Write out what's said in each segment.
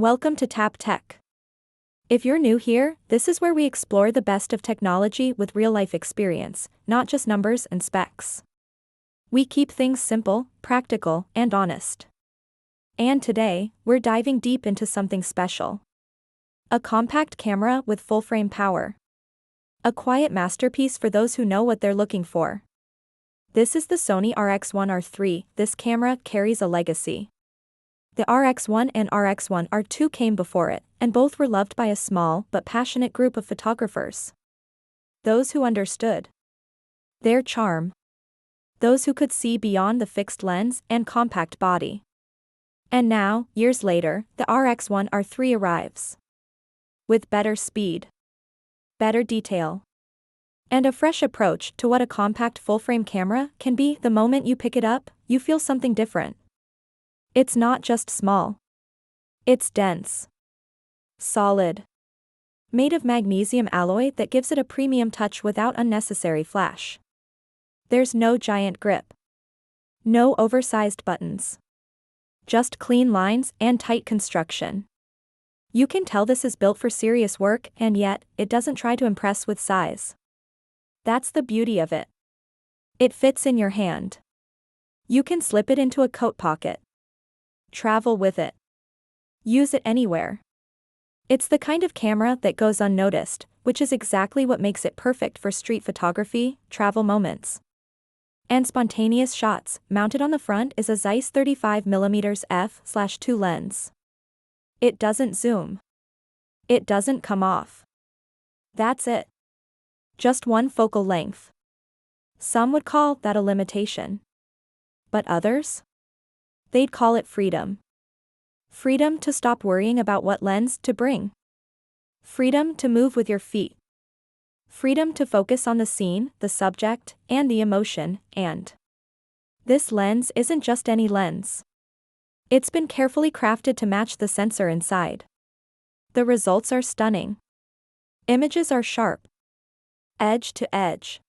Welcome to Tap Tech. If you're new here, this is where we explore the best of technology with real-life experience, not just numbers and specs. We keep things simple, practical, and honest. And today, we're diving deep into something special. A compact camera with full-frame power. A quiet masterpiece for those who know what they're looking for. This is the Sony RX1R III. This camera carries a legacy. The RX1 and RX1R II came before it, and both were loved by a small but passionate group of photographers. Those who understood their charm. Those who could see beyond the fixed lens and compact body. And now, years later, the RX1R III arrives. With better speed, better detail, and a fresh approach to what a compact full-frame camera can be. The moment you pick it up, you feel something different. It's not just small. It's dense. Solid. Made of magnesium alloy that gives it a premium touch without unnecessary flash. There's no giant grip. No oversized buttons. Just clean lines and tight construction. You can tell this is built for serious work, and yet, it doesn't try to impress with size. That's the beauty of it. It fits in your hand. You can slip it into a coat pocket. Travel with it. Use it anywhere. It's the kind of camera that goes unnoticed, which is exactly what makes it perfect for street photography, travel moments, and spontaneous shots. Mounted on the front is a Zeiss 35mm f/2 lens. It doesn't zoom. It doesn't come off. That's it. Just one focal length. Some would call that a limitation. But others? They'd call it freedom. Freedom to stop worrying about what lens to bring. Freedom to move with your feet. Freedom to focus on the scene, the subject, and the emotion, and this lens isn't just any lens. It's been carefully crafted to match the sensor inside. The results are stunning. Images are sharp. Edge to edge.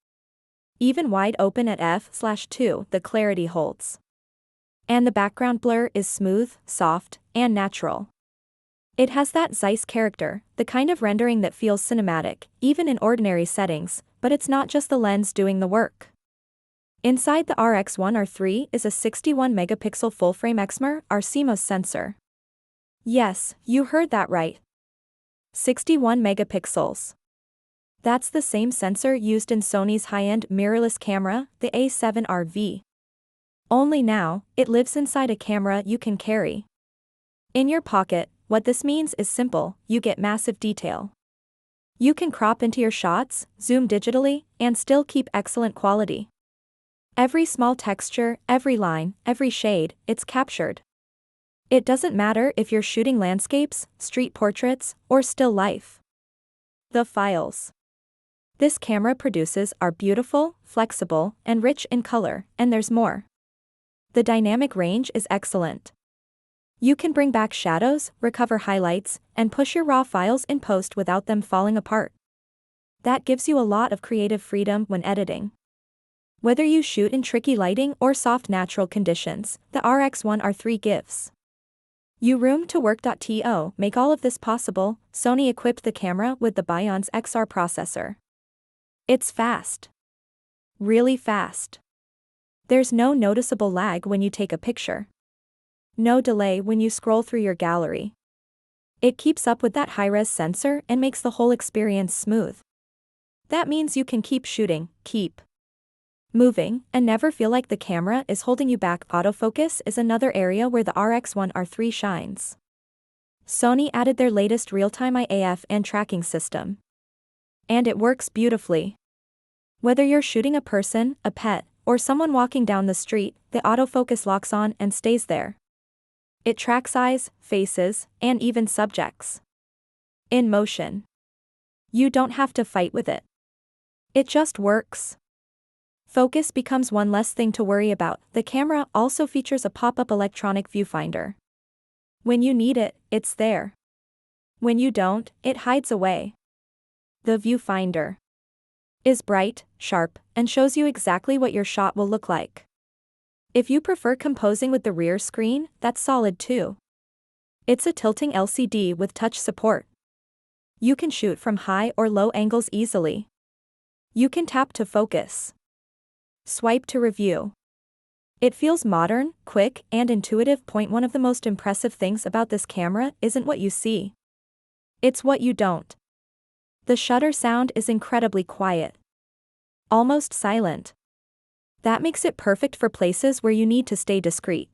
Even wide open at f/2, the clarity holds. And the background blur is smooth, soft, and natural. It has that Zeiss character, the kind of rendering that feels cinematic, even in ordinary settings, but it's not just the lens doing the work. Inside the RX1R III is a 61-megapixel full-frame exmor CMOS sensor. Yes, you heard that right. 61 megapixels. That's the same sensor used in Sony's high-end mirrorless camera, the A7RV. Only now, it lives inside a camera you can carry in your pocket. What this means is simple: you get massive detail. You can crop into your shots, zoom digitally, and still keep excellent quality. Every small texture, every line, every shade, it's captured. It doesn't matter if you're shooting landscapes, street portraits, or still life. The files this camera produces are beautiful, flexible, and rich in color, and there's more. The dynamic range is excellent. You can bring back shadows, recover highlights, and push your raw files in post without them falling apart. That gives you a lot of creative freedom when editing. Whether you shoot in tricky lighting or soft natural conditions, the RX1R III gives you room to work. To make all of this possible, Sony equipped the camera with the Bionz XR processor. It's fast. Really fast. There's no noticeable lag when you take a picture. No delay when you scroll through your gallery. It keeps up with that high-res sensor and makes the whole experience smooth. That means you can keep shooting, keep moving, and never feel like the camera is holding you back. Autofocus is another area where the RX1R III shines. Sony added their latest real-time IAF and tracking system. And it works beautifully. Whether you're shooting a person, a pet, or someone walking down the street, the autofocus locks on and stays there. It tracks eyes, faces, and even subjects in motion. You don't have to fight with it. It just works. Focus becomes one less thing to worry about. The camera also features a pop-up electronic viewfinder. When you need it, it's there. When you don't, it hides away. The viewfinder is bright, sharp, and shows you exactly what your shot will look like. If you prefer composing with the rear screen, that's solid too. It's a tilting LCD with touch support. You can shoot from high or low angles easily. You can tap to focus. Swipe to review. It feels modern, quick, and intuitive. One of the most impressive things about this camera isn't what you see. It's what you don't. The shutter sound is incredibly quiet. Almost silent. That makes it perfect for places where you need to stay discreet.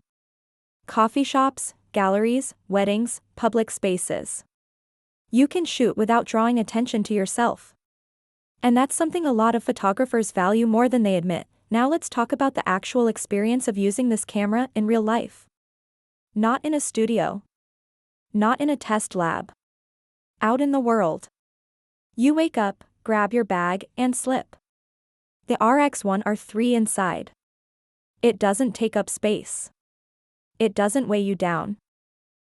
Coffee shops, galleries, weddings, public spaces. You can shoot without drawing attention to yourself. And that's something a lot of photographers value more than they admit. Now let's talk about the actual experience of using this camera in real life. Not in a studio. Not in a test lab. Out in the world. You wake up, grab your bag, and slip the RX1R III inside. It doesn't take up space. It doesn't weigh you down.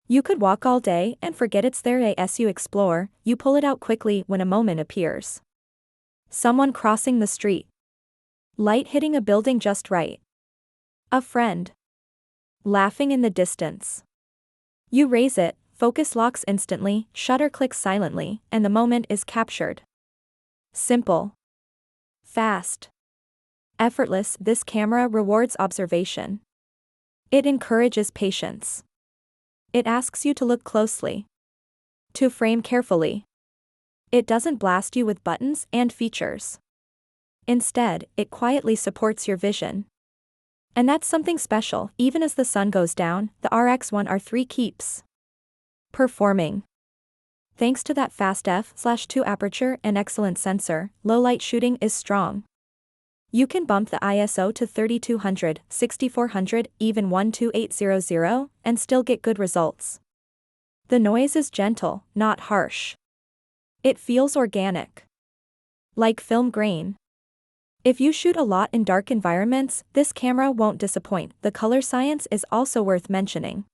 You could walk all day and forget it's there. As you explore, you pull it out quickly when a moment appears. Someone crossing the street. Light hitting a building just right. A friend. Laughing in the distance. You raise it, focus locks instantly, shutter clicks silently, and the moment is captured. Simple. Fast. Effortless. This camera rewards observation. It encourages patience. It asks you to look closely. To frame carefully. It doesn't blast you with buttons and features. Instead, it quietly supports your vision. And that's something special. Even as the sun goes down, the RX1R III keeps performing. Thanks to that fast f/2 aperture and excellent sensor, low-light shooting is strong. You can bump the ISO to 3200, 6400, even 12800, and still get good results. The noise is gentle, not harsh. It feels organic. Like film grain. If you shoot a lot in dark environments, this camera won't disappoint. The color science is also worth mentioning.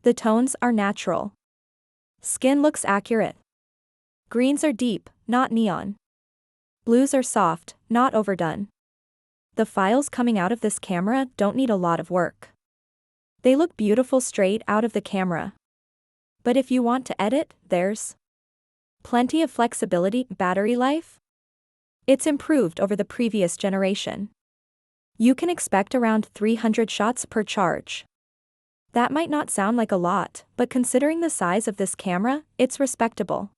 The tones are natural. Skin looks accurate. Greens are deep, not neon. Blues are soft, not overdone. The files coming out of this camera don't need a lot of work. They look beautiful straight out of the camera. But if you want to edit, there's plenty of flexibility. Battery life? It's improved over the previous generation. You can expect around 300 shots per charge. That might not sound like a lot, but considering the size of this camera, it's respectable.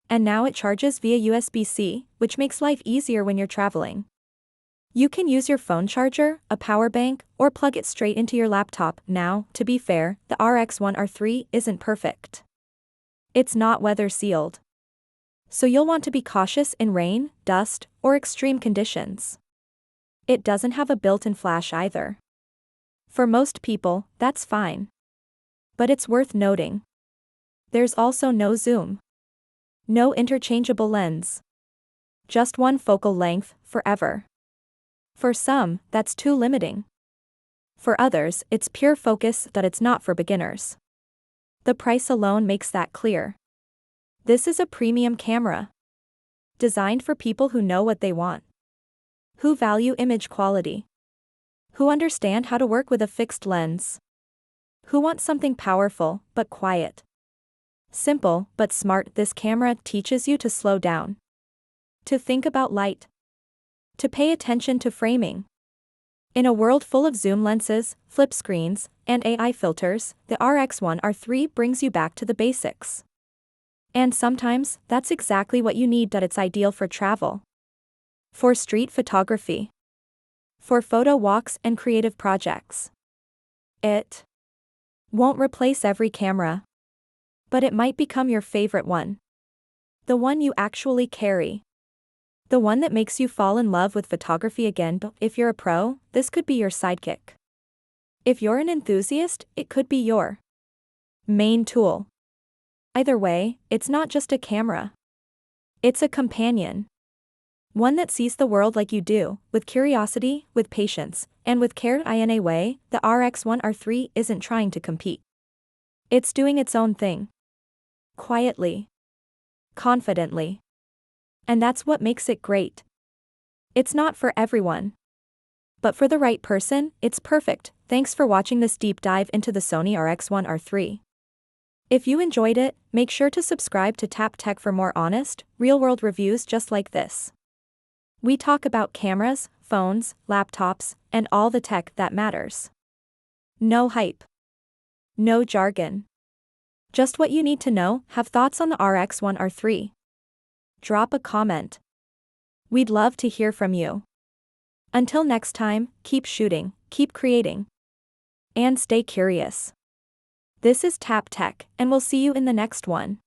And now it charges via USB-C, which makes life easier when you're traveling. You can use your phone charger, a power bank, or plug it straight into your laptop. Now, to be fair, the RX1R III isn't perfect. It's not weather sealed. So you'll want to be cautious in rain, dust, or extreme conditions. It doesn't have a built-in flash either. For most people, that's fine. But it's worth noting. There's also no zoom. No interchangeable lens. Just one focal length, forever. For some, that's too limiting. For others, it's pure focus. But it's not for beginners. The price alone makes that clear. This is a premium camera. Designed for people who know what they want. Who value image quality. Who understand how to work with a fixed lens. Who want something powerful, but quiet. Simple, but smart. This camera teaches you to slow down. To think about light. To pay attention to framing. In a world full of zoom lenses, flip screens, and AI filters, the RX1R III brings you back to the basics. And sometimes, that's exactly what you need. It's ideal for travel. For street photography. For photo walks and creative projects. It won't replace every camera. But it might become your favorite one. The one you actually carry. The one that makes you fall in love with photography again. If you're a pro, this could be your sidekick. If you're an enthusiast, it could be your main tool. Either way, it's not just a camera. It's a companion. One that sees the world like you do, with curiosity, with patience, and with care. In a way, the RX1R III isn't trying to compete. It's doing its own thing. Quietly. Confidently. And that's what makes it great. It's not for everyone. But for the right person, it's perfect. Thanks for watching this deep dive into the Sony RX1R III. If you enjoyed it, make sure to subscribe to Tap Tech for more honest, real-world reviews just like this. We talk about cameras, phones, laptops, and all the tech that matters. No hype. No jargon. Just what you need to know. Have thoughts on the RX1R III? Drop a comment. We'd love to hear from you. Until next time, keep shooting, keep creating, and stay curious. This is Tap Tech, and we'll see you in the next one.